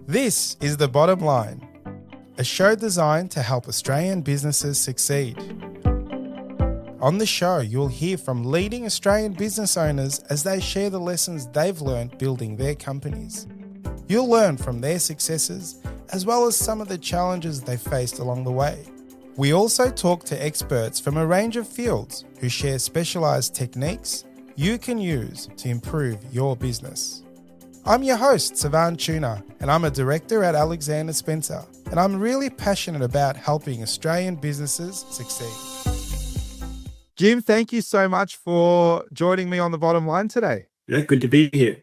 This is The Bottom Line, a show designed to help Australian businesses succeed. On the show, you'll hear from leading Australian business owners as they share the lessons they've learned building their companies. You'll learn from their successes as well as some of the challenges they faced along the way. We also talk to experts from a range of fields who share specialised techniques you can use to improve your business. I'm your host, Sevan, and I'm a director at Alexander Spencer, and I'm really passionate about helping Australian businesses succeed. Jim, thank you so much for joining me on The Bottom Line today. Yeah, good to be here.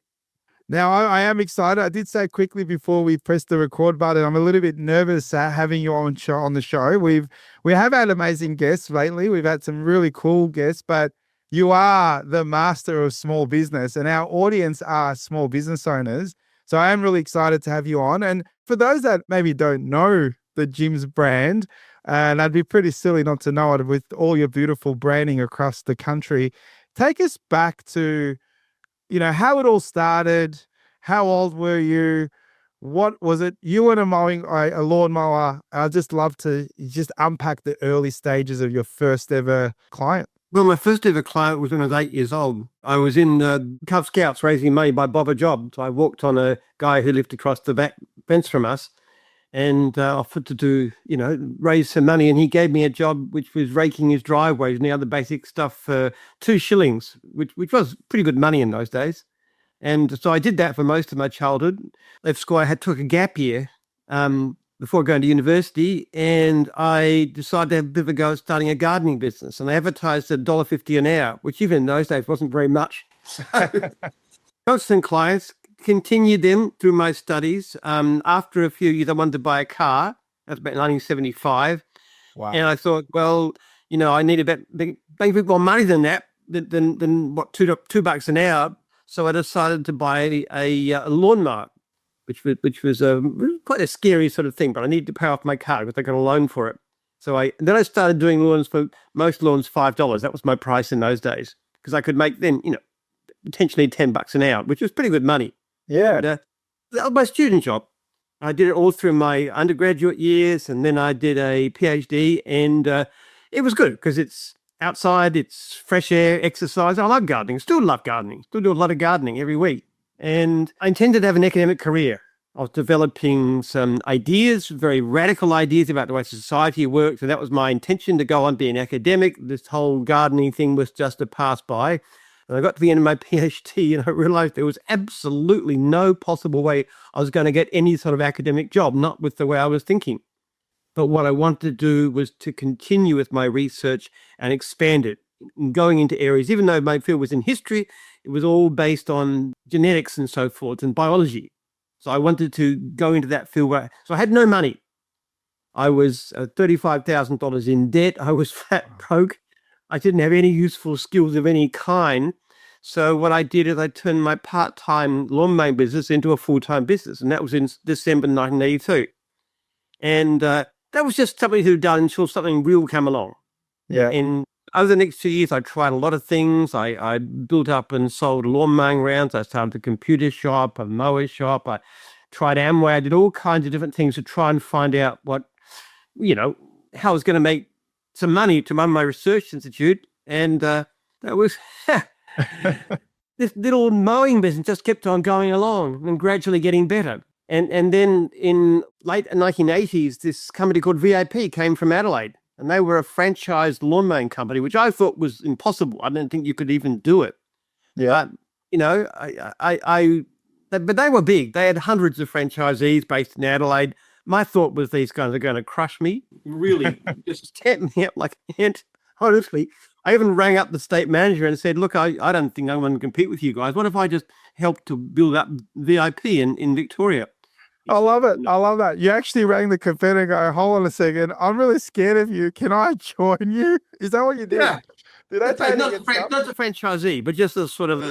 Now, I am excited. I did say quickly before we pressed the record button, I'm a little bit nervous having you on the show. We have had amazing guests lately. We've had some really cool guests, but you are the master of small business, and our audience are small business owners. So I am really excited to have you on. And for those that maybe don't know the Jim's brand, and I'd be pretty silly not to know it with all your beautiful branding across the country, take us back to, how it all started. How old were you? What was it? You and a lawnmower. I'd just love to just unpack the early stages of your first ever client. Well, my first ever client was when I was 8 years old. I was in Cub Scouts raising money by Bob a job. So I walked on a guy who lived across the back fence from us and offered to raise some money. And he gave me a job which was raking his driveways and the other basic stuff for 2 shillings, which was pretty good money in those days. And so I did that for most of my childhood. Left school, I took a gap year before going to university, and I decided to have a bit of a go at starting a gardening business. And I advertised at $1.50 an hour, which even in those days wasn't very much. Constant clients, continued them through my studies. After a few years, I wanted to buy a car. That was about 1975. Wow. And I thought, well, I need maybe a bit more money than that, than what, $2 an hour. So I decided to buy a lawnmower, which was quite a scary sort of thing, but I needed to pay off my car because I got a loan for it. So then I started doing lawns for most lawns $5. That was my price in those days because I could make then, potentially $10 an hour, which was pretty good money. Yeah. And, that was my student job. I did it all through my undergraduate years, and then I did a PhD, and it was good because it's outside, it's fresh air, exercise. I love gardening, still love gardening, still do a lot of gardening every week. And I intended to have an academic career. I was developing some ideas, very radical ideas about the way society works. And that was my intention, to go on being an academic. This whole gardening thing was just a pass by. And I got to the end of my PhD and I realized there was absolutely no possible way I was going to get any sort of academic job, not with the way I was thinking. But what I wanted to do was to continue with my research and expand it, going into areas, even though my field was in history, it was all based on genetics and so forth and biology. So I wanted to go into that field. So I had no money. I was $35,000 in debt. I was fat broke. I didn't have any useful skills of any kind. So what I did is I turned my part-time lawn mowing business into a full-time business. And that was in December 1982. And that was just something to be done until something real came along. Yeah. And over the next 2 years, I tried a lot of things. I built up and sold lawn mowing rounds. I started a computer shop, a mower shop. I tried Amway. I did all kinds of different things to try and find out how I was going to make some money to run my research institute. And that was this little mowing business just kept on going along and gradually getting better. And then in late 1980s, this company called VIP came from Adelaide. And they were a franchised lawn mowing company, which I thought was impossible. I didn't think you could even do it. Yeah. But they were big. They had hundreds of franchisees based in Adelaide. My thought was these guys are going to crush me, really just tap me up like an ant. Honestly, I even rang up the state manager and said, look, I don't think I'm going to compete with you guys. What if I just help to build up VIP in Victoria? I love it. I love that. You actually rang the competitor and go, hold on a second. I'm really scared of you. Can I join you? Is that what you did? Yeah. Did I tell you Not a franchisee, but just a sort of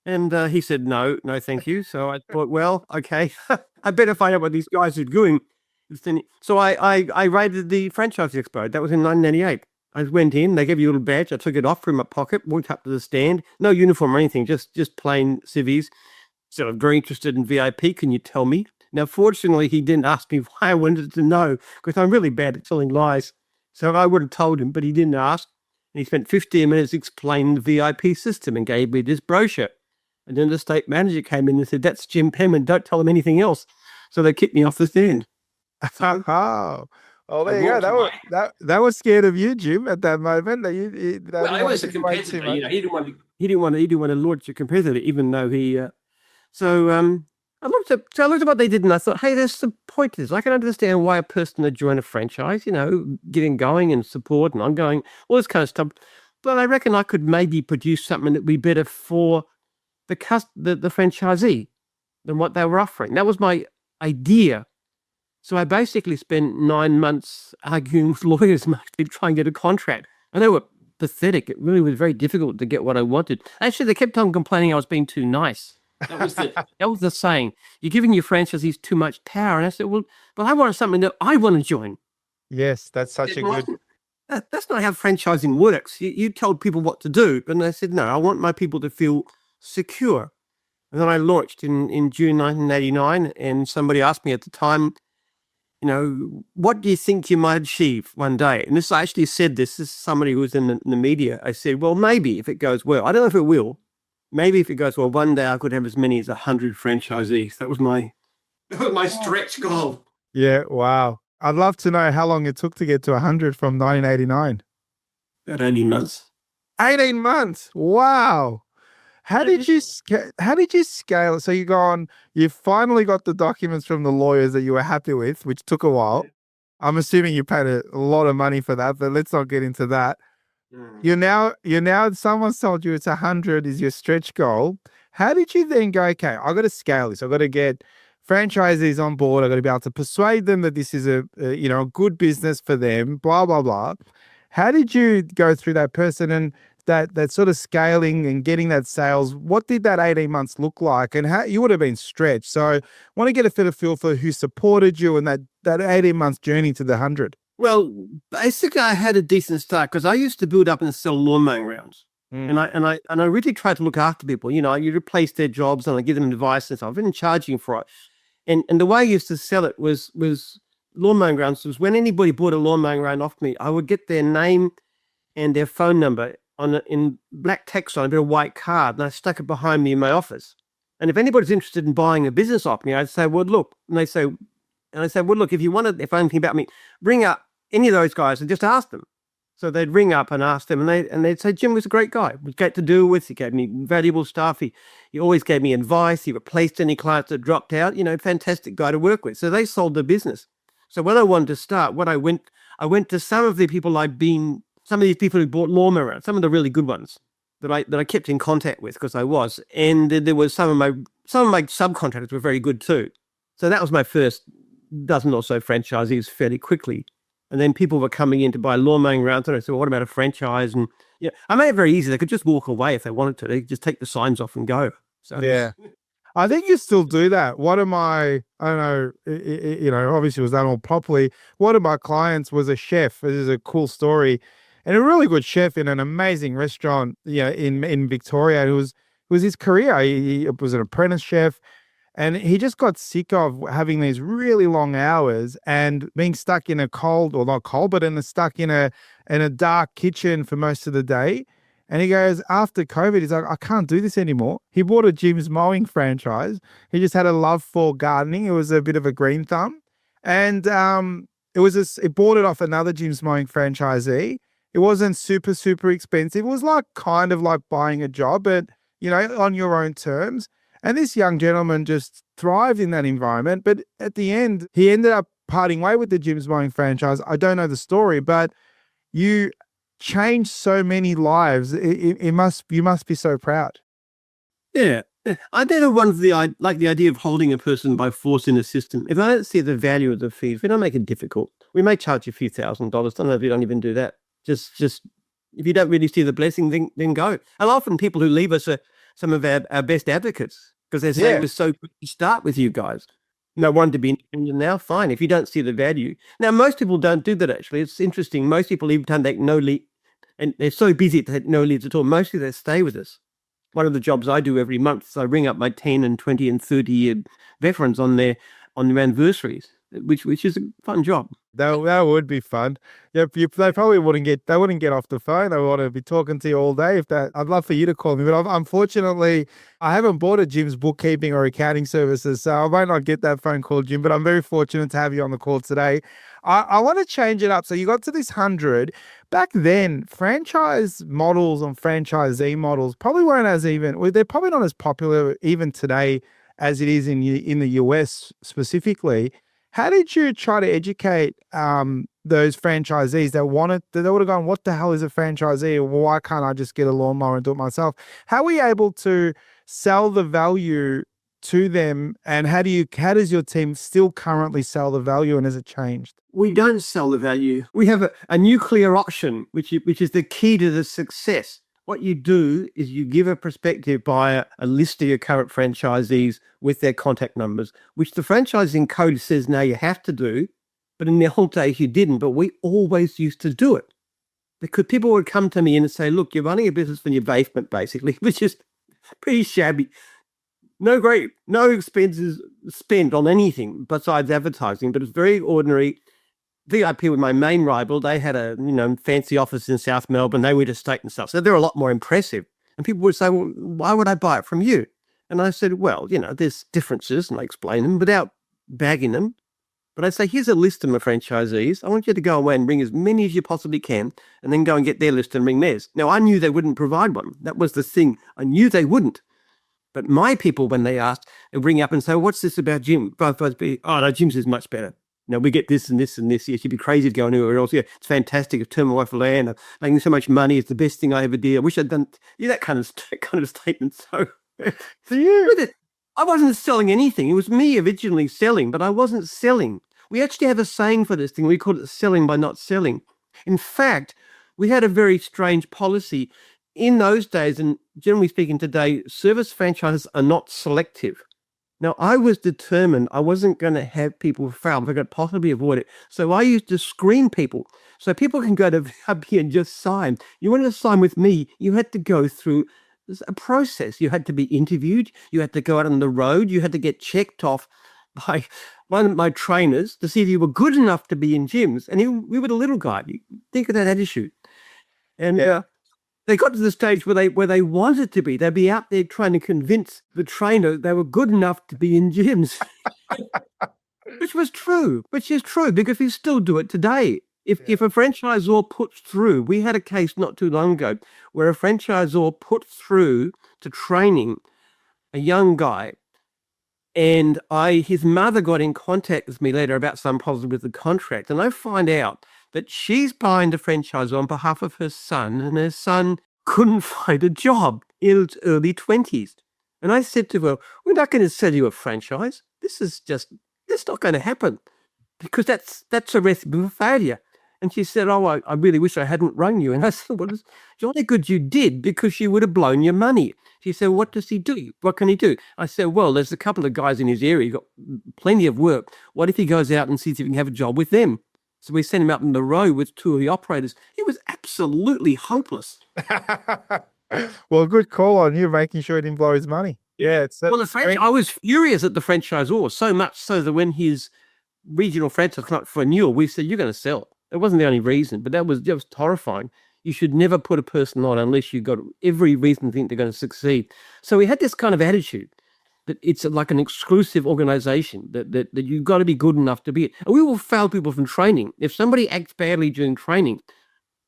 and he said, no, thank you. So I thought, well, okay, I better find out what these guys are doing. So I raided the franchise expo. That was in 1998. I went in, they gave you a little badge. I took it off from my pocket, walked up to the stand. No uniform or anything, just plain civvies. So I'm very interested in VIP. Can you tell me? Now, fortunately, he didn't ask me why I wanted to know, because I'm really bad at telling lies. So I would have told him, but he didn't ask. And he spent 15 minutes explaining the VIP system and gave me this brochure. And then the state manager came in and said, "That's Jim Penman. Don't tell him anything else." So they kicked me off the stand. Oh, there you go. That was scared of you, Jim, at that moment. Well, I was a competitor. He didn't want to launch a competitor, even though he. So I looked at what they did, and I thought, hey, there's some point to this. I can understand why a person would join a franchise, getting going and support and ongoing, all this kind of stuff. But I reckon I could maybe produce something that would be better for the franchisee than what they were offering. That was my idea. So I basically spent 9 months arguing with lawyers to try and get a contract. And they were pathetic. It really was very difficult to get what I wanted. Actually, they kept on complaining I was being too nice. That was the saying. You're giving your franchisees too much power. And I said, well, I wanted something that I want to join. Yes, that's such a good... That's not how franchising works. You told people what to do. And I said, no, I want my people to feel secure. And then I launched in June 1989. And somebody asked me at the time, what do you think you might achieve one day? And I actually said this is somebody who was in the media. I said, well, maybe if it goes well. I don't know if it will. Maybe if it goes well, one day I could have as many as 100 franchisees. That was my stretch goal. Yeah, wow. I'd love to know how long it took to get to 100 from 1989. About 18 months. 18 months. Wow. How did you scale it? So you finally got the documents from the lawyers that you were happy with, which took a while. I'm assuming you paid a lot of money for that, but let's not get into that. You're now someone's told you it's 100 is your stretch goal. How did you then go, okay, I got to scale this. I got to get franchisees on board. I got to be able to persuade them that this is a good business for them, blah, blah, blah. How did you go through that person and that sort of scaling and getting that sales? What did that 18 months look like? And how you would have been stretched. So I want to get a bit of feel for who supported you and that 18 months journey to the 100. Well, basically I had a decent start because I used to build up and sell lawn mowing rounds. And I really tried to look after people. You replace their jobs and I give them advice and stuff. I've been charging for it. And the way I used to sell it was lawn mowing rounds was when anybody bought a lawn mowing round off me, I would get their name and their phone number in black text on a bit of white card, and I stuck it behind me in my office. And if anybody's interested in buying a business off me, I'd say, well, look, I say, well, look, if you want to, if anything about me, bring up any of those guys and just ask them. So they'd ring up and ask them, and they'd say, Jim was a great guy. It was great to deal with. He gave me valuable stuff. He always gave me advice. He replaced any clients that dropped out. Fantastic guy to work with. So they sold the business. So when I wanted to start, I went to some of the people some of these people who bought lawnmower, some of the really good ones that I kept in contact with because I was, and there was some of my subcontractors were very good too. So that was my first dozen or so franchisees fairly quickly. And then people were coming in to buy lawn mowing rounds. And I said, well, what about a franchise? And I made it very easy. They could just walk away if they wanted to. They could just take the signs off and go. So yeah. I think you still do that. I don't know, obviously it was done all properly. One of my clients was a chef. This is a cool story. And a really good chef in an amazing restaurant, in Victoria. It was his career. He was an apprentice chef. And he just got sick of having these really long hours and being stuck in a stuck in a dark kitchen for most of the day. And he goes, after COVID, he's like, I can't do this anymore. He bought a Jim's Mowing franchise. He just had a love for gardening. It was a bit of a green thumb. And it bought it off another Jim's Mowing franchisee. It wasn't super, super expensive. It was kind of like buying a job, but, on your own terms. And this young gentleman just thrived in that environment. But at the end, he ended up parting way with the Jim's Mowing franchise. I don't know the story, but you changed so many lives. You must be so proud. Yeah. I don't want the idea of holding a person by force in a system. If I don't see the value of the fees, we don't make it difficult. We may charge you a few $1,000s. Don't know if you don't even do that. Just if you don't really see the blessing, then go. And often people who leave us are some of our best advocates because they're saying it was so quick to start with you guys. No one to be now, fine. If you don't see the value. Now, most people don't do that, actually. It's interesting. Most people even take no lead, and they're so busy to take no leads at all. Mostly they stay with us. one of the jobs I do every month is I ring up my 10 and 20 and 30-year veterans on their anniversaries, which is a fun job. That would be fun. Yeah, they probably wouldn't get off the phone. They want to be talking to you all day. I'd love for you to call me, but unfortunately, I haven't bought a Jim's bookkeeping or accounting services, so I might not get that phone call, Jim. But I'm very fortunate to have you on the call today. I want to change it up. So you got to this 100. Back then, franchise models and franchisee models probably weren't as even. Well, they're probably not as popular even today as it is in the US specifically. How did you try to educate those franchisees that would have gone, what the hell is a franchisee? Or why can't I just get a lawnmower and do it myself? How were you able to sell the value to them? And how does your team still currently sell the value, and has it changed? We don't sell the value. We have a nuclear option, which is the key to the success. What you do is you give a perspective by a list of your current franchisees with their contact numbers, which the franchising code says now you have to do, but in the old days you didn't. But we always used to do it because people would come to me and say, look, you're running a business from your basement, basically, which is pretty shabby. No expenses spent on anything besides advertising, but it's very ordinary. VIP with my main rival, they had a fancy office in South Melbourne. They were to state and stuff, so they're a lot more impressive. And people would say, "Well, why would I buy it from you?" And I said, "Well, there's differences," and I explain them without bagging them. But I say, "Here's a list of my franchisees. I want you to go away and bring as many as you possibly can, and then go and get their list and bring theirs." Now, I knew they wouldn't provide one. That was the thing. I knew they wouldn't. But my people, when they asked, they'd bring up and say, "What's this about Jim?" Oh, no, Jim's is much better. We get this and this and this. Yes, you'd be crazy to go anywhere else. Yeah, it's fantastic. I've turned my wife for land. I'm making so much money. It's the best thing I ever did. I wish I'd done that kind of statement. So For you, I wasn't selling anything. It was me originally selling, but I wasn't selling. We actually have a saying for this thing. We call it selling by not selling. In fact, we had a very strange policy in those days, and generally speaking today, service franchises are not selective. Now, I was determined I wasn't going to have people fail if I could possibly avoid it. So I used to screen people so people can go to VIP and just sign. You wanted to sign with me, you had to go through a process. You had to be interviewed. You had to go out on the road. You had to get checked off by one of my trainers to see if you were good enough to be in gyms. And we were the little guy. You think of that attitude. And they got to the stage where they wanted to be. They'd be out there trying to convince the trainer they were good enough to be in gyms, which is true because we still do it today. If a franchisor puts through, we had a case not too long ago where a franchisor put through to training a young guy, and his mother got in contact with me later about some problem with the contract, and I find out that she's buying the franchise on behalf of her son, and her son couldn't find a job in his early 20s. And I said to her, "We're not going to sell you a franchise. That's not going to happen because that's a recipe for failure." And she said, "Oh, I really wish I hadn't rung you." And I said, "Well, it's jolly good you did because she would have blown your money." She said, "What does he do? What can he do?" I said, "Well, there's a couple of guys in his area. He's got plenty of work. What if he goes out and sees if he can have a job with them?" So we sent him out on the road with two of the operators. He was absolutely hopeless. Well, good call on you making sure he didn't blow his money. Yeah, I was furious at the franchisor, so much so that when his regional franchise came up for renewal, we said, "You're going to sell." It wasn't the only reason, but that was horrifying. You should never put a person on unless you've got every reason to think they're going to succeed. So we had this kind of attitude that it's like an exclusive organization, that you've got to be good enough to be it. And we will fail people from training. If somebody acts badly during training,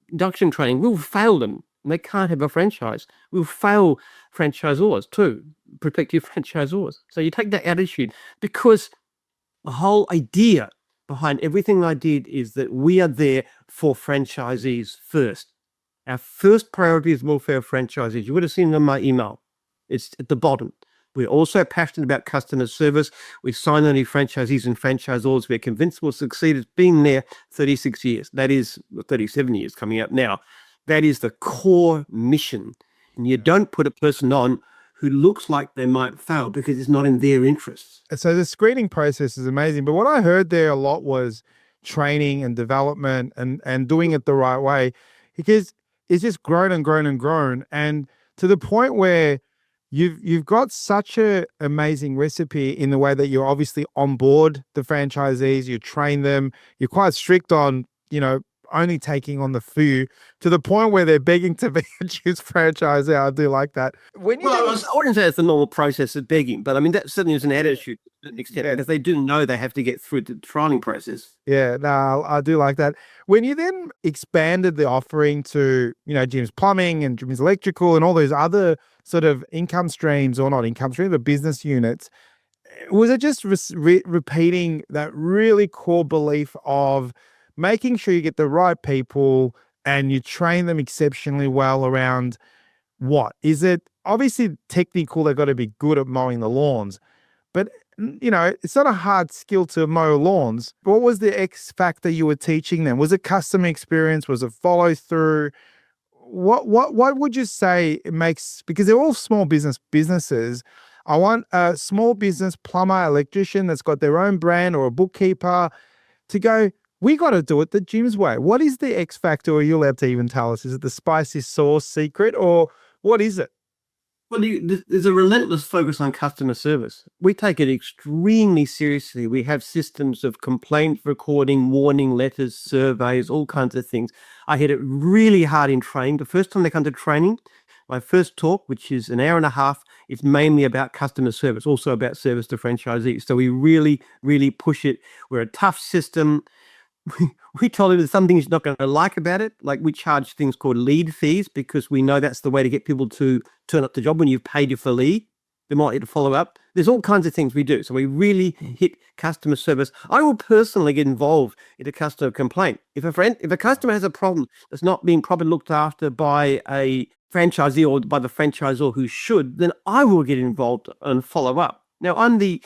induction training, we'll fail them. And they can't have a franchise. We'll fail franchisors too, prospective franchisors. So you take that attitude because the whole idea behind everything I did is that we are there for franchisees first. Our first priority is welfare of franchisees. You would have seen it in my email. It's at the bottom. We're also passionate about customer service. We sign only franchisees and franchisors we're convinced will succeed. It's been there 36 years. That is 37 years coming up now. That is the core mission. And you don't put a person on who looks like they might fail because it's not in their interests. So the screening process is amazing. But what I heard there a lot was training and development and doing it the right way, because it's just grown and grown and grown. And to the point where You've got such a amazing recipe in the way that you're obviously on board the franchisees, you train them, you're quite strict on, only taking on the few to the point where they're begging to be a juice franchisee. I do like that. When you Well, then, I wouldn't say it's the normal process of begging, but I mean, that certainly is an attitude to an extent, yeah, because they do know they have to get through the trialing process. yeah, no, I do like that. When you then expanded the offering to, Jim's Plumbing and Jim's Electrical and all those other sort of income streams, or not income streams, but business units, was it just repeating that really core belief of making sure you get the right people and you train them exceptionally well around what? Is it obviously technical? They've got to be good at mowing the lawns, but it's not a hard skill to mow lawns. What was the X factor you were teaching them? Was it customer experience? Was it follow through? What would you say it makes, because they're all small businesses. I want a small business plumber, electrician that's got their own brand, or a bookkeeper to go, we got to do it the Jim's way. What is the X factor? Or are you allowed to even tell us? Is it the spicy sauce secret, or what is it? Well, there's a relentless focus on customer service. We take it extremely seriously. We have systems of complaint recording, warning letters, surveys, all kinds of things. I hit it really hard in training. The first time they come to training, my first talk, which is an hour and a half, is mainly about customer service, also about service to franchisees. So we really, really push it. We're a tough system. We told him there's some things he's not going to like about it. Like, we charge things called lead fees, because we know that's the way to get people to turn up the job. When you've paid you for lead, they might need to follow up. There's all kinds of things we do. So we really hit customer service. I will personally get involved in a customer complaint. If a customer has a problem that's not being properly looked after by a franchisee or by the franchisor who should, then I will get involved and follow up. Now, I'm the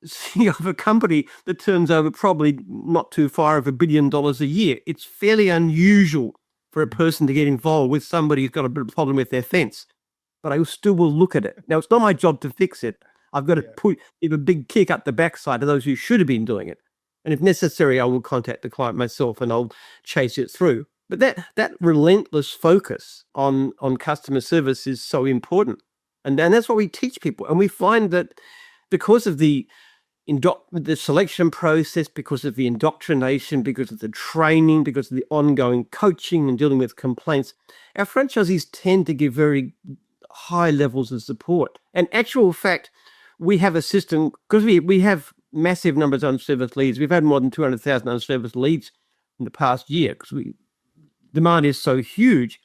CEO of a company that turns over probably not too far of $1 billion a year. It's fairly unusual for a person to get involved with somebody who's got a bit of problem with their fence, but I still will look at it. Now, it's not my job to fix it. I've got to give a big kick up the backside of those who should have been doing it. And if necessary, I will contact the client myself and I'll chase it through. But that relentless focus on customer service is so important. And that's what we teach people. And we find that because of the selection process, because of the indoctrination, because of the training, because of the ongoing coaching and dealing with complaints, our franchisees tend to give very high levels of support. And actual fact, we have a system, because we have massive numbers of unserviced leads. We've had more than 200,000 unserviced leads in the past year, because demand is so huge.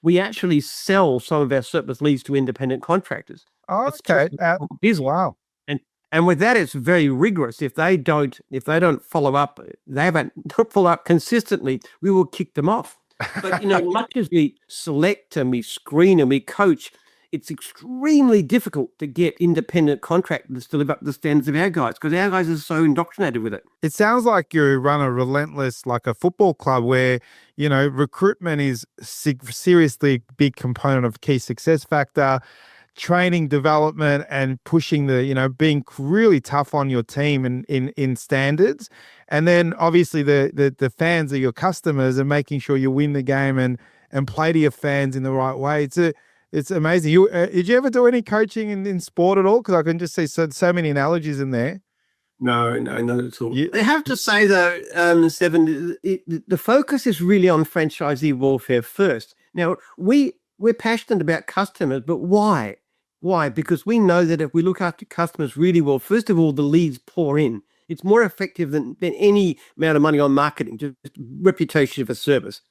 We actually sell some of our surplus leads to independent contractors. Oh, okay. Wow. And with that, it's very rigorous. If they don't follow up, they haven't follow up consistently, we will kick them off. But much as we select and we screen and we coach, it's extremely difficult to get independent contractors to live up to the standards of our guys, because our guys are so indoctrinated with it. It sounds like you run a relentless, like a football club, where, recruitment is seriously big component of key success factor. Training, development, and pushing being really tough on your team and in standards. And then obviously the fans are your customers, and making sure you win the game and play to your fans in the right way. It's amazing. Did you ever do any coaching in sport at all? Because I can just see so many analogies in there. No, not at all. I have to say though, Sevan, the focus is really on franchisee welfare first. Now, we're passionate about customers, but why? Why? Because we know that if we look after customers really well, first of all, the leads pour in. It's more effective than any amount of money on marketing, just reputation of a service.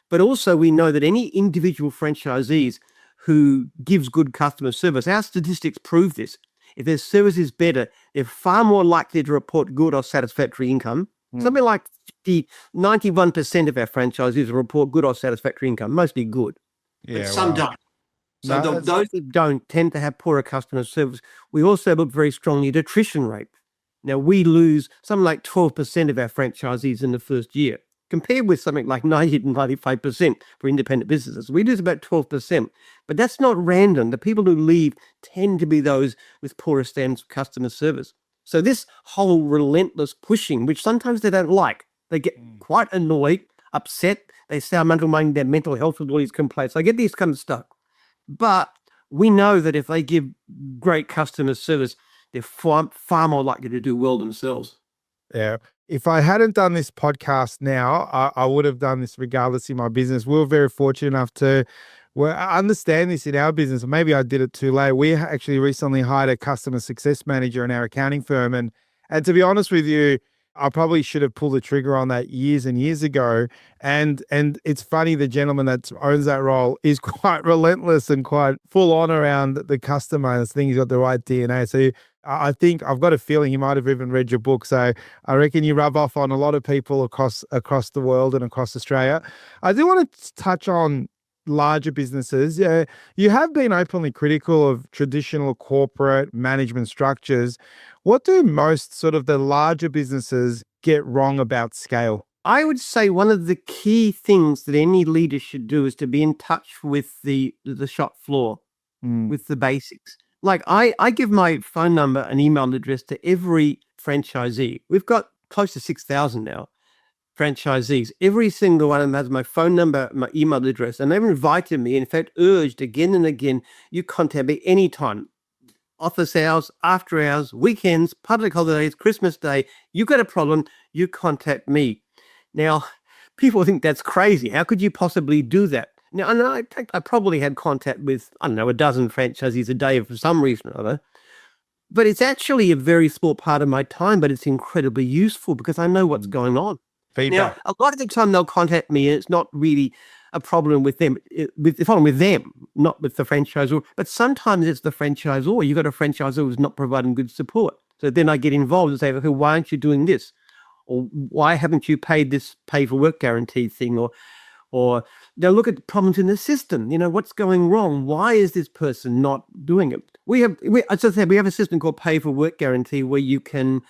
But also we know that any individual franchisees who gives good customer service, our statistics prove this. If their service is better, they're far more likely to report good or satisfactory income. Something like 91% of our franchisees report good or satisfactory income, mostly good. Yeah, but some don't. So No, those that don't tend to have poorer customer service. We also look very strongly at attrition rate. Now, we lose something like 12% of our franchisees in the first year, compared with something like 90 to 95% for independent businesses. We lose about 12%, but that's not random. The people who leave tend to be those with poorer standards of customer service. So this whole relentless pushing, which sometimes they don't like, they get quite annoyed, upset. They start undermining their mental health with all these complaints. I get these kind of stuff. But we know that if they give great customer service, they're far more likely to do well themselves. Yeah. If I hadn't done this podcast now, I would have done this regardless in my business. We were very fortunate enough to I understand this in our business. Maybe I did it too late. We actually recently hired a customer success manager in our accounting firm. And to be honest with you, I probably should have pulled the trigger on that years and years ago. And it's funny, the gentleman that owns that role is quite relentless and quite full on around the customer. I think he's got the right DNA. So I think I've got a feeling he might have even read your book. So I reckon you rub off on a lot of people across the world and across Australia. I do want to touch on larger businesses. Yeah, you have been openly critical of traditional corporate management structures. What do most sort of the larger businesses get wrong about scale? I would say one of the key things that any leader should do is to be in touch with the shop floor, with the basics. Like I give my phone number and email address to every franchisee. We've got close to 6,000 now franchisees. Every single one of them has my phone number, my email address, and they've invited me, in fact, urged again and again, you contact me anytime. Office hours, after hours, weekends, public holidays, Christmas Day, you got a problem, you contact me. Now, people think that's crazy. How could you possibly do that? Now, and I probably had contact with, I don't know, a dozen franchisees a day for some reason or other. But it's actually a very small part of my time, but it's incredibly useful because I know what's going on. Feedback. Now, a lot of the time they'll contact me and it's not really a problem with them, with the problem with them, not with the franchisor. But sometimes it's the franchisor. You've got a franchisor who's not providing good support. So then I get involved and say, okay, why aren't you doing this? Or why haven't you paid this pay for work guarantee thing? Or they'll look at the problems in the system. What's going wrong? Why is this person not doing it? As I said, we have a system called pay for work guarantee where you can,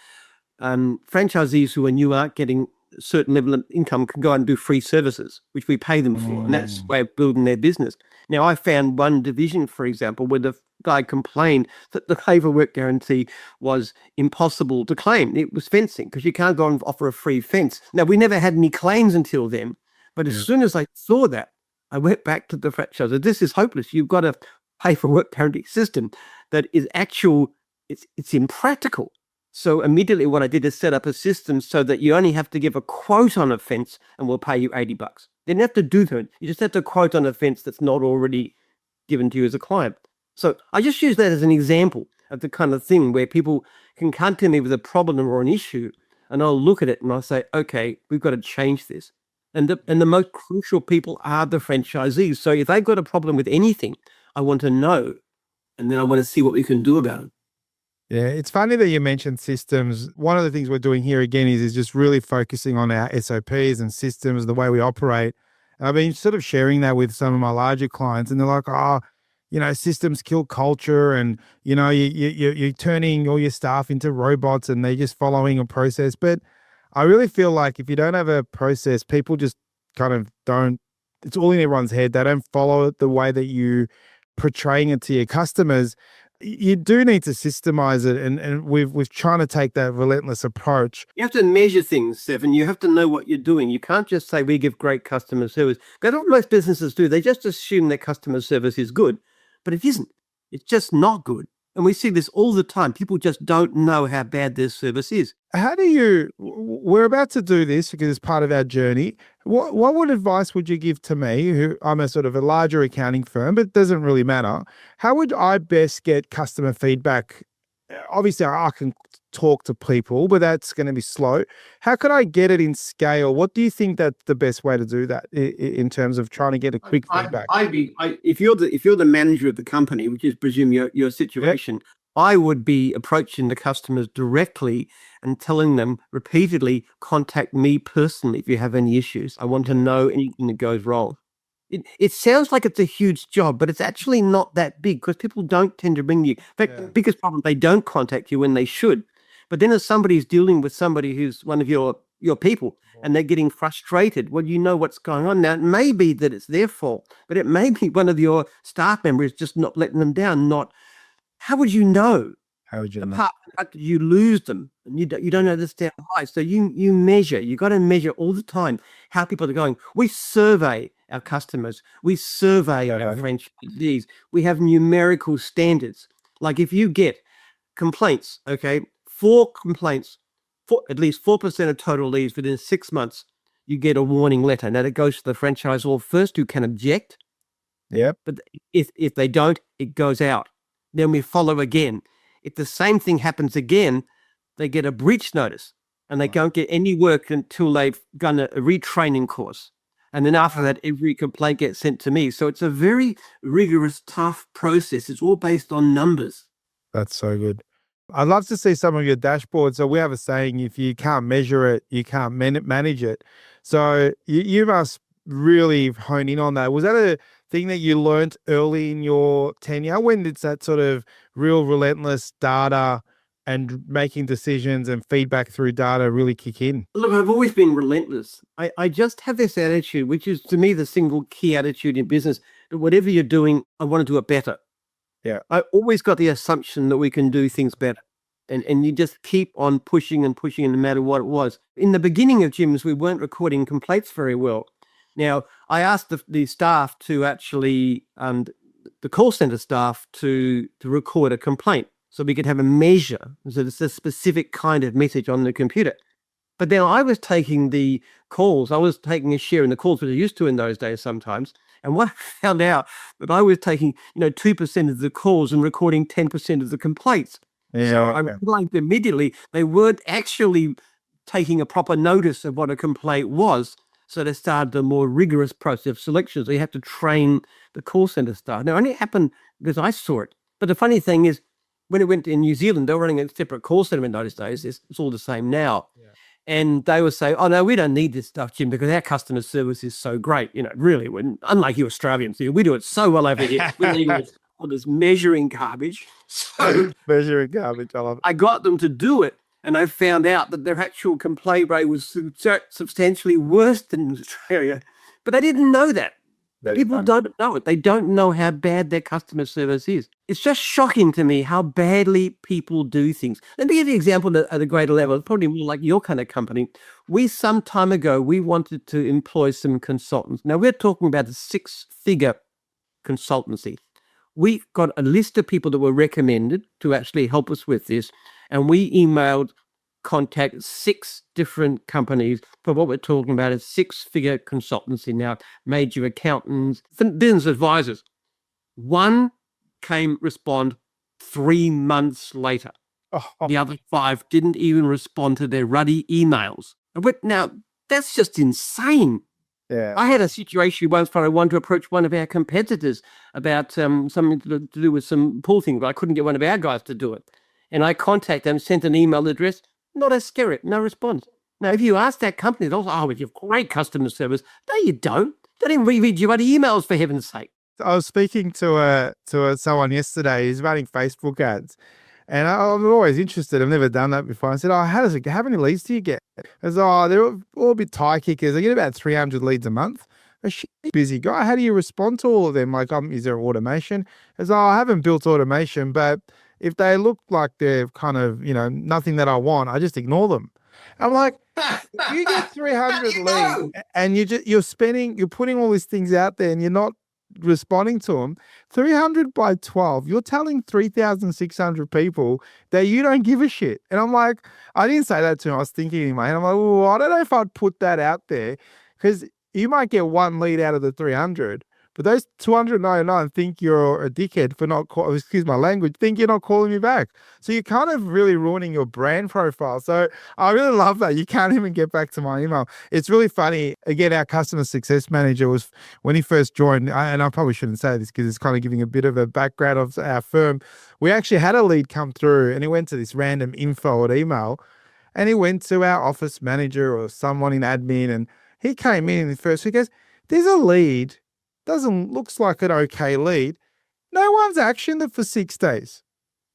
franchisees who are new aren't getting a certain level of income can go out and do free services, which we pay them for. And that's a way of building their business. Now, I found one division, for example, where the guy complained that the pay for work guarantee was impossible to claim. It was fencing because you can't go and offer a free fence. Now, we never had any claims until then. But as soon as I saw that, I went back to the franchisor. This is hopeless. You've got a pay for work guarantee system that is it's impractical. So immediately what I did is set up a system so that you only have to give a quote on a fence and we'll pay you $80. You didn't have to do that. You just have to quote on a fence that's not already given to you as a client. So I just use that as an example of the kind of thing where people can come to me with a problem or an issue and I'll look at it and I'll say, okay, we've got to change this. And the most crucial people are the franchisees. So if they've got a problem with anything, I want to know, and then I want to see what we can do about it. Yeah, it's funny that you mentioned systems. One of the things we're doing here again is just really focusing on our SOPs and systems, the way we operate. And I've been sort of sharing that with some of my larger clients, and they're like, "Oh, systems kill culture, and you're turning all your staff into robots, and they're just following a process." But I really feel like if you don't have a process, people just kind of don't. It's all in everyone's head. They don't follow it the way that you portraying it to your customers. You do need to systemize it, and we've trying to take that relentless approach. You have to measure things, Sevan. You have to know what you're doing. You can't just say we give great customer service. That's what most businesses do. They just assume their customer service is good, but it isn't. It's just not good. And we see this all the time. People just don't know how bad their service is. How do you, we're about to do this because it's part of our journey. What advice would you give to me, who I'm a sort of a larger accounting firm, but it doesn't really matter. How would I best get customer feedback? Obviously, I can talk to people, but that's going to be slow. How could I get it in scale? What do you think that's the best way to do that in terms of trying to get a quick feedback? If you're the manager of the company, which is presume your situation, yep, I would be approaching the customers directly and telling them repeatedly, contact me personally if you have any issues. I want to know anything that goes wrong. It sounds like it's a huge job, but it's actually not that big because people don't tend to ring you. In fact, the biggest problem, they don't contact you when they should. But then if somebody's dealing with somebody who's one of your people and they're getting frustrated, well, you know what's going on. Now, it may be that it's their fault, but it may be one of your staff members just not letting them down. How would you know? How would you know? Apart from the fact that you lose them and you don't know this down high. So you measure. You got to measure all the time how people are going. We survey our customers. We survey our franchisees. We have numerical standards. Like if you get complaints, okay, 4 complaints, at least 4% of total leads within 6 months, you get a warning letter. Now that goes to the franchisor first, who can object. Yep. But if they don't, it goes out. Then we follow again. If the same thing happens again, they get a breach notice, and they don't get any work until they've done a retraining course. And then after that, every complaint gets sent to me. So it's a very rigorous, tough process. It's all based on numbers. That's so good. I'd love to see some of your dashboards. So we have a saying, if you can't measure it, you can't manage it. So you must really hone in on that. Was that a thing that you learned early in your tenure? When did that sort of real relentless data and making decisions and feedback through data really kick in? Look, I've always been relentless. I just have this attitude, which is to me the single key attitude in business, that whatever you're doing, I want to do it better. Yeah. I always got the assumption that we can do things better. And you just keep on pushing and pushing, no matter what it was. In the beginning of Jim's, we weren't recording complaints very well. Now, I asked the staff to actually, the call center staff to record a complaint so we could have a measure. So it's a specific kind of message on the computer. But then I was taking the calls. I was taking a share in the calls, which I used to in those days sometimes. And what I found out, that I was taking, 2% of the calls and recording 10% of the complaints. Yeah. So I realized immediately they weren't actually taking a proper notice of what a complaint was. So they started a more rigorous process of selection. So you have to train the call center staff. Now, it only happened because I saw it. But the funny thing is, when it went in New Zealand, they were running a separate call center in those days. It's all the same now. Yeah. And they would say, oh, no, we don't need this stuff, Jim, because our customer service is so great. Really, unlike you Australians, we do it so well over here. We leave all this measuring garbage. So measuring garbage, I love it. I got them to do it, and I found out that their actual complaint rate was substantially worse than Australia. But they didn't know that. People don't know it. They don't know how bad their customer service is. It's just shocking to me how badly people do things. Let me give you an example at a greater level. It's probably more like your kind of company. Some time ago, we wanted to employ some consultants. Now, we're talking about a 6-figure consultancy. We got a list of people that were recommended to actually help us with this, and we emailed contact 6 different companies for what we're talking about is 6-figure consultancy now, major accountants, business advisors. One came respond 3 months later. The other 5 didn't even respond to their ruddy emails. Now, that's just insane. Yeah. I had a situation once where I wanted to approach one of our competitors about something to do with some pool thing, but I couldn't get one of our guys to do it. And I contacted them, sent an email address, not a skerrit, no response. Now, if you ask that company, they'll say, we have great customer service. No, you don't. They didn't reread your emails, for heaven's sake. I was speaking to someone yesterday. He's running Facebook ads. And I'm always interested. I've never done that before. I said, how many leads do you get? I said, they're all a bit tie kickers. I get about 300 leads a month. A busy guy. How do you respond to all of them? Like, is there automation? I said, I haven't built automation, but if they look like they're kind of, nothing that I want, I just ignore them. I'm like, if you get 300 leads and you're putting all these things out there and you're not responding to them, 300 by 12, you're telling 3,600 people that you don't give a shit. And I'm like, I didn't say that to him. I was thinking in my head, I'm like, well, I don't know if I'd put that out there, because you might get one lead out of the 300, but those 299 think you're a dickhead for not excuse my language, think you're not calling me back. So you're kind of really ruining your brand profile. So I really love that. You can't even get back to my email. It's really funny. Again, our customer success manager was, when he first joined, and I probably shouldn't say this because it's kind of giving a bit of a background of our firm. We actually had a lead come through and he went to this random info at email, and he went to our office manager or someone in admin, and he came in and first he goes, there's a lead. Looks like an okay lead. No one's actioned it for 6 days.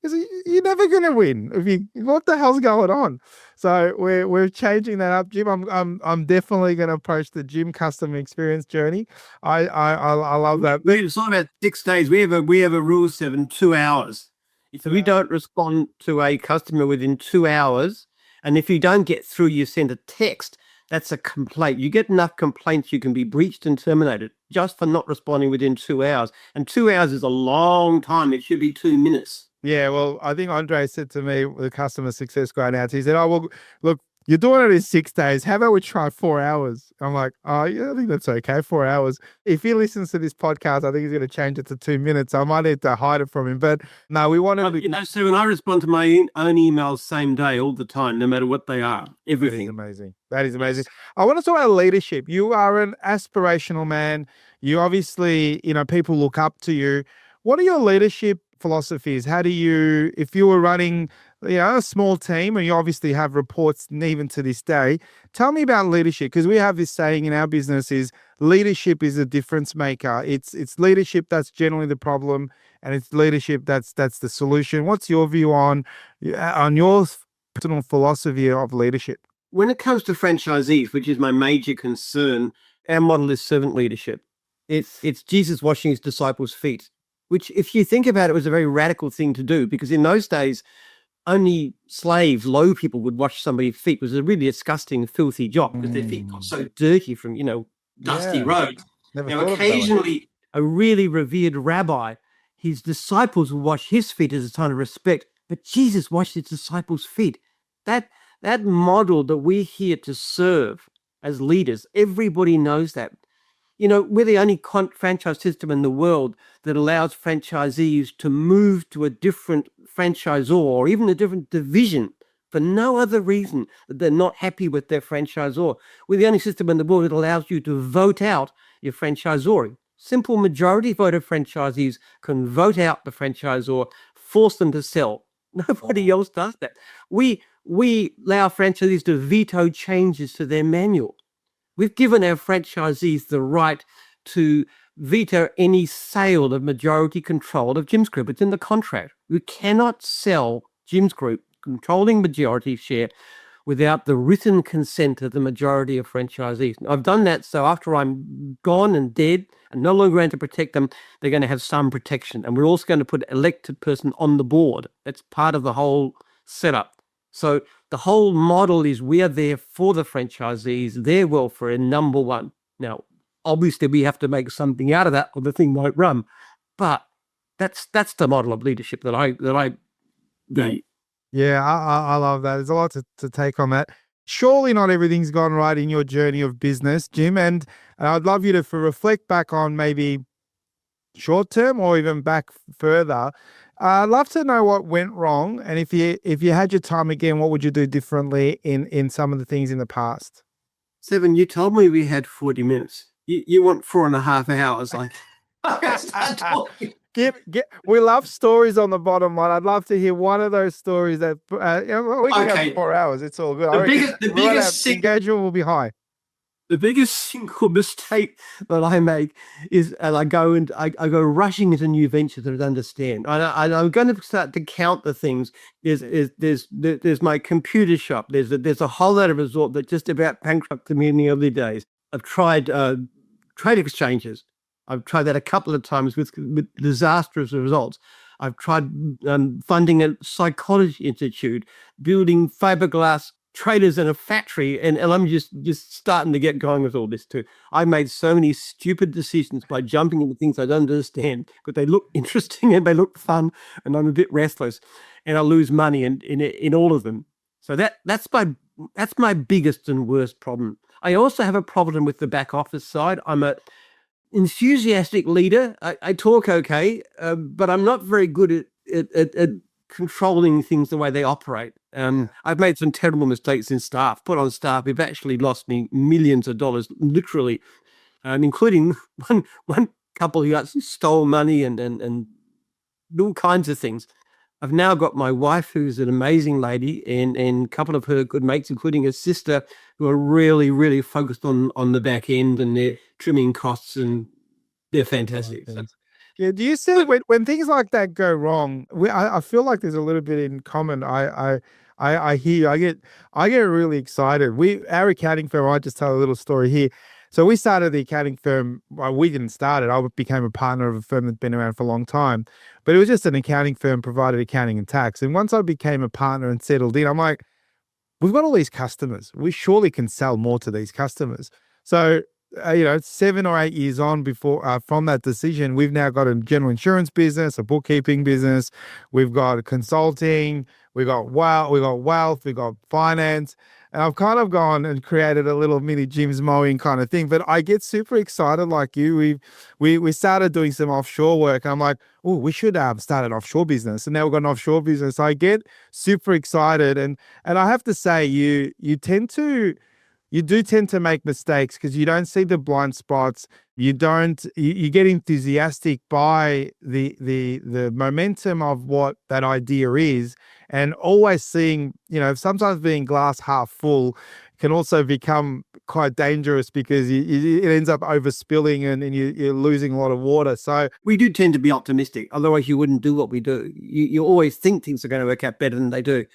You're never going to win. What the hell's going on? So we're changing that up, Jim. I'm definitely going to approach the Jim customer experience journey. I love that. It's not about 6 days. We have a rule, Sevan, 2 hours. If we don't respond to a customer within 2 hours, and if you don't get through, you send a text. That's a complaint. You get enough complaints, you can be breached and terminated just for not responding within 2 hours. And 2 hours is a long time. It should be 2 minutes. Yeah, well, I think Andre said to me, the customer success guy now, he said, "Oh, well, look, you're doing it in 6 days. How about we try 4 hours?" I'm like, "Oh, yeah, I think that's okay. 4 hours." If he listens to this podcast, I think he's going to change it to 2 minutes. I might need to hide it from him. But no, we wanted to. So when I respond to my own emails same day all the time, no matter what they are, everything. That is amazing. That is amazing. I want to talk about leadership. You are an aspirational man. You obviously, people look up to you. What are your leadership philosophies? How do you, if you were running, a small team, and you obviously have reports even to this day, tell me about leadership, because we have this saying in our business is leadership is a difference maker. It's leadership that's generally the problem, and it's leadership that's the solution. What's your view on your personal philosophy of leadership? When it comes to franchisees, which is my major concern, our model is servant leadership. It's Jesus washing his disciples' feet, which, if you think about it, was a very radical thing to do, because in those days, only slaves, low people would wash somebody's feet. It was a really disgusting, filthy job because their feet got so dirty from, dusty roads. Now, occasionally, a really revered rabbi, his disciples would wash his feet as a sign of respect, but Jesus washed his disciples' feet. That model that we're here to serve as leaders, everybody knows that. We're the only franchise system in the world that allows franchisees to move to a different franchisor or even a different division for no other reason that they're not happy with their franchisor. We're the only system in the world that allows you to vote out your franchisor. Simple majority vote of franchisees can vote out the franchisor, force them to sell. Nobody else does that. We allow franchisees to veto changes to their manual. We've given our franchisees the right to veto any sale of majority control of Jim's Group. It's in the contract. We cannot sell Jim's Group controlling majority share without the written consent of the majority of franchisees. I've done that, so after I'm gone and dead and no longer going to protect them, they're going to have some protection. And we're also going to put an elected person on the board. That's part of the whole setup. So the whole model is we are there for the franchisees, their welfare, and number one. Now, obviously, we have to make something out of that, or the thing won't run. But that's the model of leadership that I do. Yeah, I love that. There's a lot to take on that. Surely not everything's gone right in your journey of business, Jim, and I'd love you to reflect back on maybe short term or even back further. I'd love to know what went wrong, and if you had your time again, what would you do differently in some of the things in the past? Sevan, you told me we had 40 minutes. You want 4.5 hours. Like, start talking. We love stories on the bottom line. I'd love to hear one of those stories that we can have 4 hours. It's all good. The biggest engagement will be high. The biggest single mistake that I make is, and I go rushing into new ventures that I don't understand. I'm going to start to count the things. There's my computer shop. There's a whole lot of resort that just about bankrupted me in the early days. I've tried trade exchanges. I've tried that a couple of times with disastrous results. I've tried funding a psychology institute, building fiberglass traders in a factory, and I'm just starting to get going with all this too. I made so many stupid decisions by jumping into things I don't understand, but they look interesting and they look fun, and I'm a bit restless, and I lose money in all of them. So that's my biggest and worst problem. I also have a problem with the back office side. I'm a enthusiastic leader. I talk okay, but I'm not very good at controlling things the way they operate. I've made some terrible mistakes in staff, put on staff. We've actually lost me millions of dollars, literally, including one couple who stole money and all kinds of things. I've now got my wife, who's an amazing lady, and a couple of her good mates, including her sister, who are really, really focused on the back end, and they're trimming costs, and they're fantastic. Yeah, do you see when things like that go wrong? I feel like there's a little bit in common. I hear you. I get really excited. Our accounting firm. I just tell a little story here. So we started the accounting firm. Well, we didn't start it. I became a partner of a firm that's been around for a long time, but it was just an accounting firm, provided accounting and tax. And once I became a partner and settled in, I'm like, we've got all these customers. We surely can sell more to these customers. So, 7 or 8 years on before from that decision, we've now got a general insurance business, a bookkeeping business, we've got consulting, wealth, we've got finance. And I've kind of gone and created a little mini Jim's Mowing kind of thing. But I get super excited like you. We started doing some offshore work. I'm like, oh, we should start an offshore business. And now we've got an offshore business. So I get super excited. And I have to say, you do tend to make mistakes because you don't see the blind spots. You get enthusiastic by the momentum of what that idea is, and always seeing, sometimes being glass half full can also become quite dangerous because it ends up overspilling and you're losing a lot of water. So We do tend to be optimistic. Otherwise, you wouldn't do what we do. You always think things are going to work out better than they do.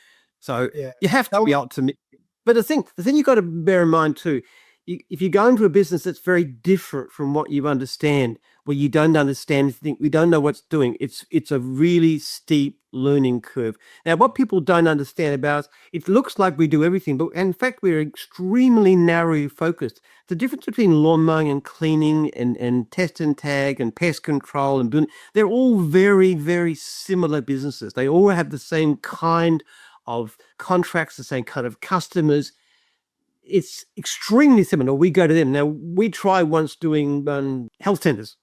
So yeah, you have to be optimistic. But the thing you've got to bear in mind too, if you go into a business that's very different from what you understand, where you don't understand anything, we don't know what's doing, it's a really steep learning curve. Now, what people don't understand about us, it looks like we do everything, but in fact, we're extremely narrowly focused. The difference between lawn mowing and cleaning and test and tag and pest control and building, they're all very, very similar businesses. They all have the same kind of contracts, the same kind of customers. It's extremely similar. We go to them. Now, we tried once doing health centers.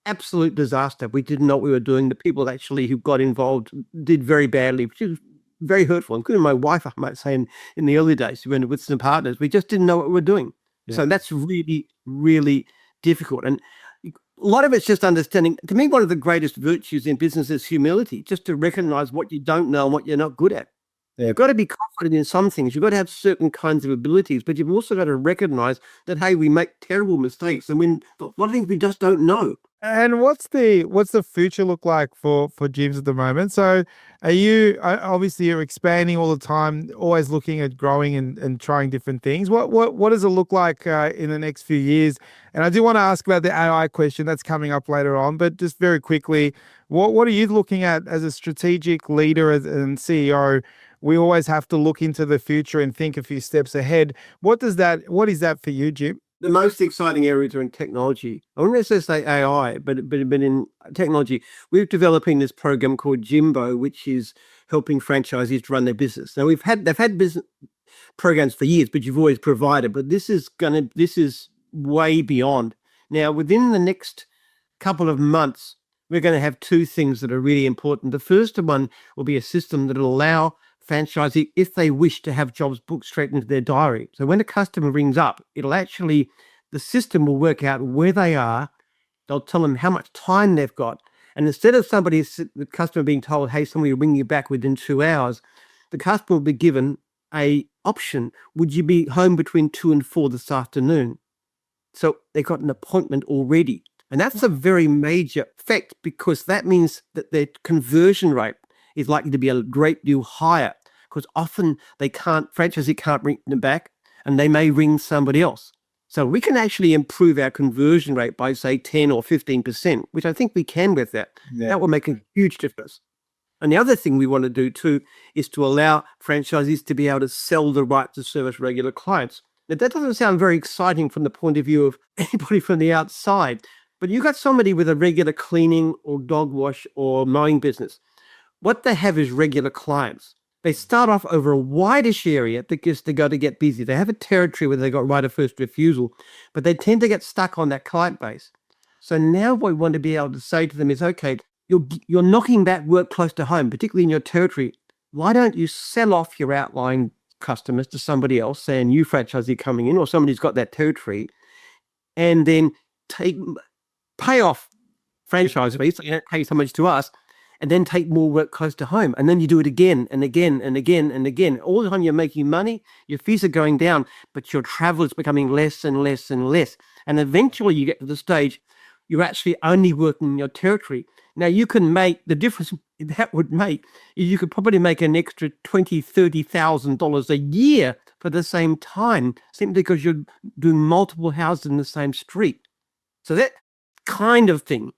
Absolute disaster. We didn't know what we were doing. The people actually who got involved did very badly, which is very hurtful. Including my wife, I might say, in the early days, we went with some partners. We just didn't know what we were doing. Yeah. So that's really, really difficult. And a lot of it's just understanding. To me, one of the greatest virtues in business is humility, just to recognize what you don't know and what you're not good at. Yeah. You've got to be confident in some things. You've got to have certain kinds of abilities, but you've also got to recognize that, hey, we make terrible mistakes. And when a lot of things we just don't know. And what's the future look like for gyms at the moment? So obviously you're expanding all the time, always looking at growing and trying different things. What does it look like in the next few years? And I do want to ask about the AI question that's coming up later on, but just very quickly, what are you looking at as a strategic leader and CEO? We always have to look into the future and think a few steps ahead. What is that for you, Jim? The most exciting areas are in technology. I wouldn't necessarily say AI, but in technology. We're developing this program called Jimbo, which is helping franchisees to run their business. Now they've had business programs for years, but you've always provided. But this is way beyond. Now, within the next couple of months, we're going to have two things that are really important. The first one will be a system that will allow franchisee, if they wish, to have jobs booked straight into their diary. So when a customer rings up, the system will work out where they are. They'll tell them how much time they've got. And instead of the customer being told, hey, somebody will ring you back within 2 hours, the customer will be given a option. Would you be home between 2 and 4 this afternoon? So they got an appointment already. And that's a very major fact, because that means that their conversion rate is likely to be a great deal higher, because often franchisee can't ring them back and they may ring somebody else. So we can actually improve our conversion rate by, say, 10 or 15%, which I think we can with that. Yeah. That will make a huge difference. And the other thing we want to do too is to allow franchisees to be able to sell the right to service regular clients. Now, that doesn't sound very exciting from the point of view of anybody from the outside, but you got somebody with a regular cleaning or dog wash or mowing business. What they have is regular clients. They start off over a wideish area because they got to get busy. They have a territory where they got right of first refusal, but they tend to get stuck on that client base. So now what we want to be able to say to them is, okay, you're knocking back work close to home, particularly in your territory. Why don't you sell off your outlying customers to somebody else, say a new franchisee coming in or somebody who's got that territory, and then pay off franchise fees, so you don't pay so much to us, and then take more work close to home. And then you do it again and again and again and again. All the time you're making money, your fees are going down, but your travel is becoming less and less and less. And eventually you get to the stage you're actually only working in your territory. Now you can make the difference that would make is you could probably make an extra $20,000, $30,000 a year for the same time, simply because you're doing multiple houses in the same street. So that kind of thing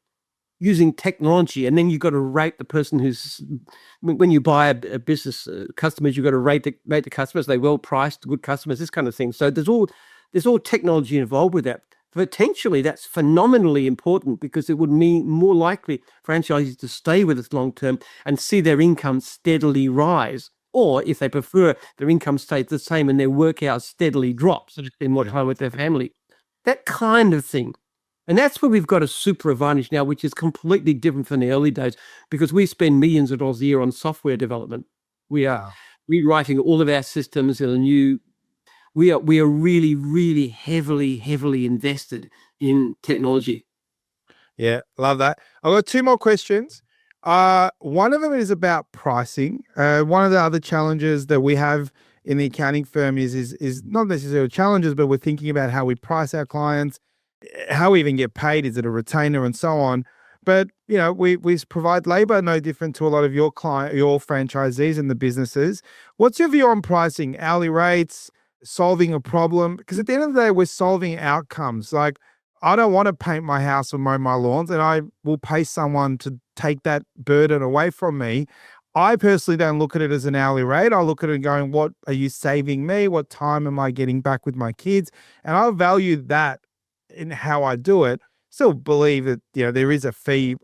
using technology, and then you've got to rate the person who's, when you buy a business customers, you've got to rate the customers. They well priced, good customers, this kind of thing. So there's all technology involved with that. Potentially, that's phenomenally important because it would mean more likely franchisees to stay with us long term and see their income steadily rise. Or if they prefer, their income stays the same and their work hours steadily drop, so they spend more time with their family. That kind of thing. And that's where we've got a super advantage now, which is completely different from the early days, because we spend millions of dollars a year on software development. We are rewriting all of our systems in a new. We are really, really heavily invested in technology. Yeah, love that. I've got two more questions. One of them is about pricing. One of the other challenges that we have in the accounting firm is not necessarily challenges, but we're thinking about how we price our clients, how we even get paid. Is it a retainer and so on? But we provide labor no different to a lot of your franchisees and the businesses. What's your view on pricing, hourly rates, solving a problem? Because at the end of the day, we're solving outcomes. Like, I don't want to paint my house or mow my lawns, and I will pay someone to take that burden away from me. I personally don't look at it as an hourly rate. I look at it and going, what are you saving me? What time am I getting back with my kids? And I value that in how I do it. Still believe that there is a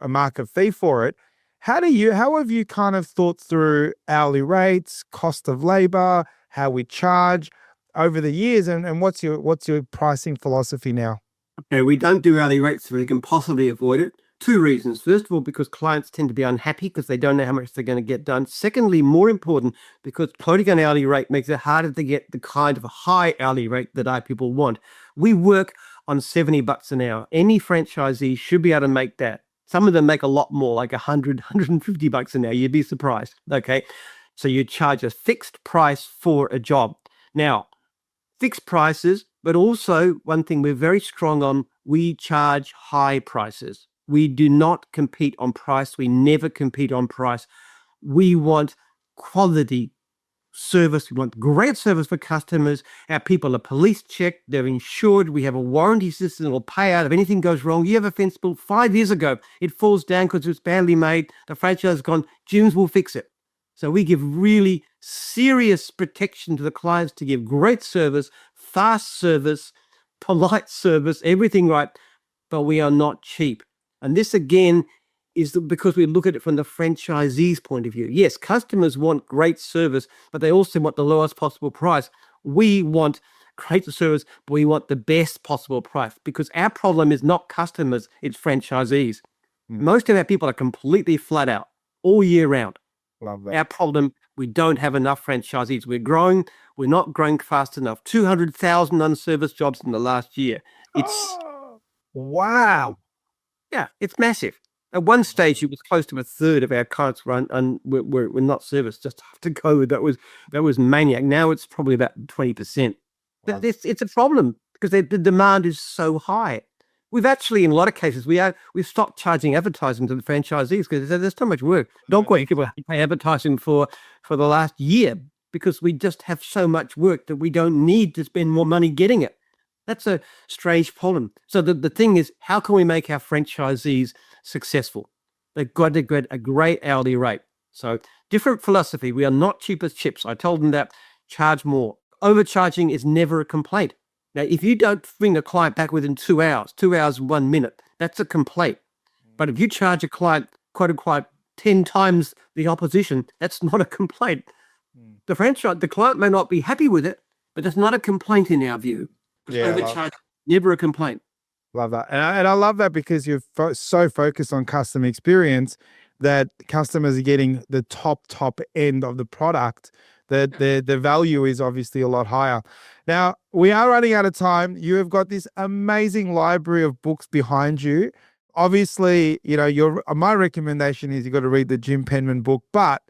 market fee for it. How have you kind of thought through hourly rates, cost of labor, how we charge over the years, and what's your pricing philosophy now? Okay, we don't do hourly rates so we can possibly avoid it. Two reasons. First of all, because clients tend to be unhappy because they don't know how much they're going to get done. Secondly, more important, because quoting an hourly rate makes it harder to get the kind of high hourly rate that our people want. We work on $70 an hour. Any franchisee should be able to make that. Some of them make a lot more, like $100, $150 an hour. You'd be surprised. Okay. So you charge a fixed price for a job. Now, fixed prices, but also one thing we're very strong on, we charge high prices. We do not compete on price. We never compete on price. We want quality service. We want great service for customers. Our people are police checked. They're insured. We have a warranty system that will pay out if anything goes wrong. You have a fence built 5 years ago. It falls down because it's badly made. The franchise has gone, Jim's will fix it. So we give really serious protection to the clients to give great service, fast service, polite service, everything right, but we are not cheap. And this again is because we look at it from the franchisee's point of view. Yes, customers want great service, but they also want the lowest possible price. We want great service, but we want the best possible price, because our problem is not customers, it's franchisees. Most of our people are completely flat out all year round. Love that. Our problem, we don't have enough franchisees. We're growing. We're not growing fast enough. 200,000 unserviced jobs in the last year. It's wow. Yeah, it's massive. At one stage, it was close to a third of our clients were not serviced just after COVID. That was maniac. Now it's probably about 20%. Wow. It's a problem because the demand is so high. We've actually, in a lot of cases, we've stopped charging advertising to the franchisees because there's so much work. Don't want people to pay advertising for the last year because we just have so much work that we don't need to spend more money getting it. That's a strange problem. So the thing is, how can we make our franchisees successful? They've got to get a great hourly rate. So different philosophy. We are not cheap as chips. I told them that. Charge more. Overcharging is never a complaint. Now, if you don't bring a client back within 2 hours, 2 hours and 1 minute, that's a complaint. But if you charge a client, quote unquote, 10 times the opposition, that's not a complaint. The client may not be happy with it, but it's not a complaint in our view. Overcharge, never a complaint. Love that. And I love that because you're so focused on customer experience that customers are getting the top end of the product, that the value is obviously a lot higher. Now, we are running out of time. You have got this amazing library of books behind you. Obviously, my recommendation is you got to read the Jim Penman book, but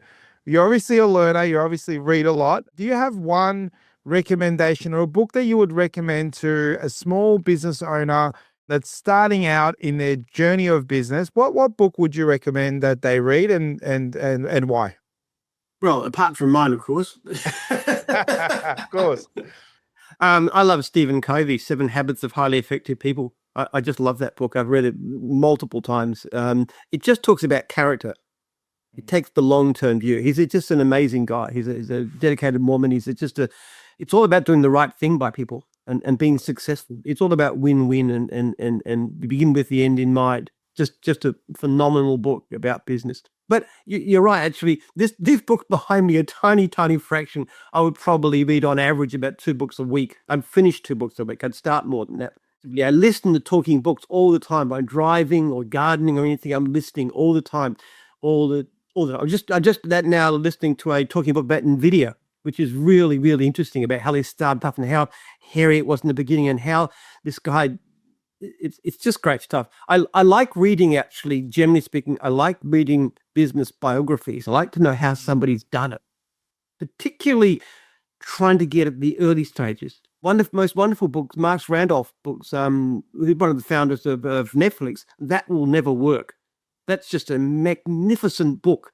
you're obviously a learner. You obviously read a lot. Do you have one recommendation or a book that you would recommend to a small business owner that's starting out in their journey of business? What book would you recommend that they read and why? Well, apart from mine, of course. Of course. I love Stephen Covey's 7 Habits of Highly Effective People. I just love that book. I've read it multiple times. It just talks about character. It takes the long-term view. He's just an amazing guy. He's a dedicated Mormon. It's all about doing the right thing by people and being successful. It's all about win-win and begin with the end in mind. Just a phenomenal book about business. But you're right, actually. This book behind me, a tiny, tiny fraction, I would probably read on average about 2 books a week. I'd finish 2 books a week. I'd start more than that. Yeah, I listen to talking books all the time. I'm driving or gardening or anything. I'm listening all the time. All the I'm just that now listening to a talking book about NVIDIA, which is really, really interesting about how they started up and how hairy it was in the beginning and how this guy, it's just great stuff. I like reading, actually, generally speaking, I like reading business biographies. I like to know how somebody's done it, particularly trying to get at the early stages. One of the most wonderful books, Mark Randolph books, one of the founders of Netflix, That Will Never Work. That's just a magnificent book.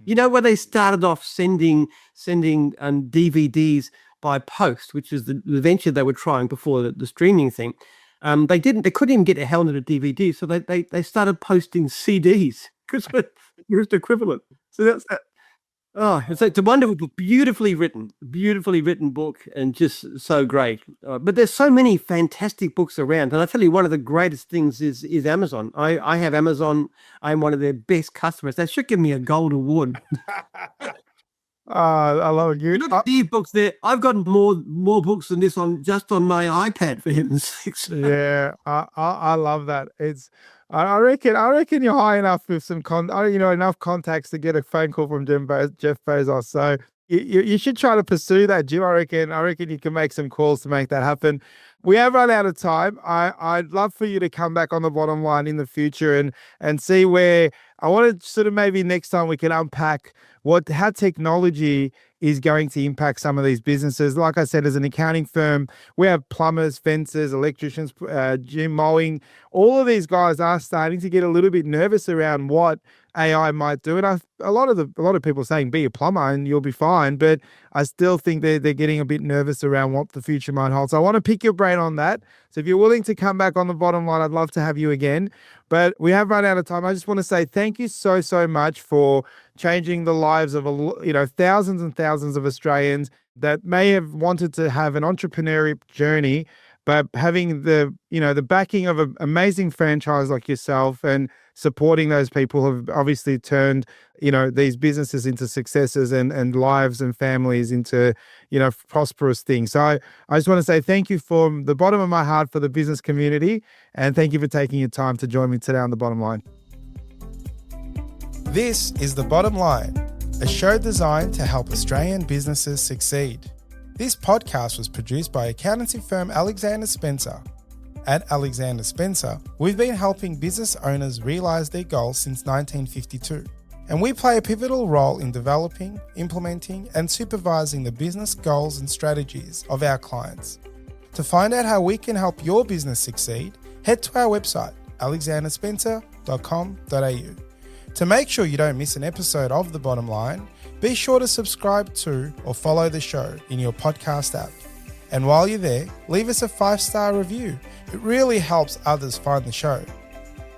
You know, where they started off sending DVDs by post, which is the venture they were trying before the streaming thing. They couldn't even get a hell of a DVD, so they started posting CDs because it was the equivalent. So that's that. Oh, it's a wonderful book, beautifully written book, and just so great. But there's so many fantastic books around, and I tell you, one of the greatest things is Amazon. I have Amazon. I'm one of their best customers. They should give me a gold award. I love it. Look at these books there. I've got more books than this on my iPad, for heaven's sakes. Yeah, I love that. I reckon you're high enough with some enough contacts to get a phone call from Jeff Bezos. So you should try to pursue that, Jim. I reckon you can make some calls to make that happen. We have run out of time. I'd love for you to come back on the bottom line in the future and see where I want to sort of maybe next time we can unpack how technology is going to impact some of these businesses. Like I said, as an accounting firm, we have plumbers, fencers, electricians, gym mowing. All of these guys are starting to get a little bit nervous around what AI might do. And a lot of people are saying be a plumber and you'll be fine, but I still think they're getting a bit nervous around what the future might hold. So I want to pick your brain on that. So if you're willing to come back on the bottom line, I'd love to have you again. But we have run out of time. I just want to say thank you so much for changing the lives of thousands and thousands of Australians that may have wanted to have an entrepreneurial journey, but having the backing of an amazing franchise like yourself and supporting those people have obviously turned these businesses into successes and lives and families into prosperous things. So I just want to say thank you from the bottom of my heart for the business community, and thank you for taking your time to join me today on The Bottom Line. This is The Bottom Line, a show designed to help Australian businesses succeed. This podcast was produced by accountancy firm Alexander Spencer. At Alexander Spencer, we've been helping business owners realise their goals since 1952, and we play a pivotal role in developing, implementing, and supervising the business goals and strategies of our clients. To find out how we can help your business succeed, head to our website, alexanderspencer.com.au. To make sure you don't miss an episode of The Bottom Line, be sure to subscribe to or follow the show in your podcast app. And while you're there, leave us a 5-star review. It really helps others find the show.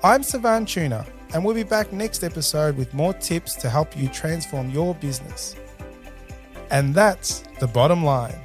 I'm Sevan Tuna, and we'll be back next episode with more tips to help you transform your business. And that's The Bottom Line.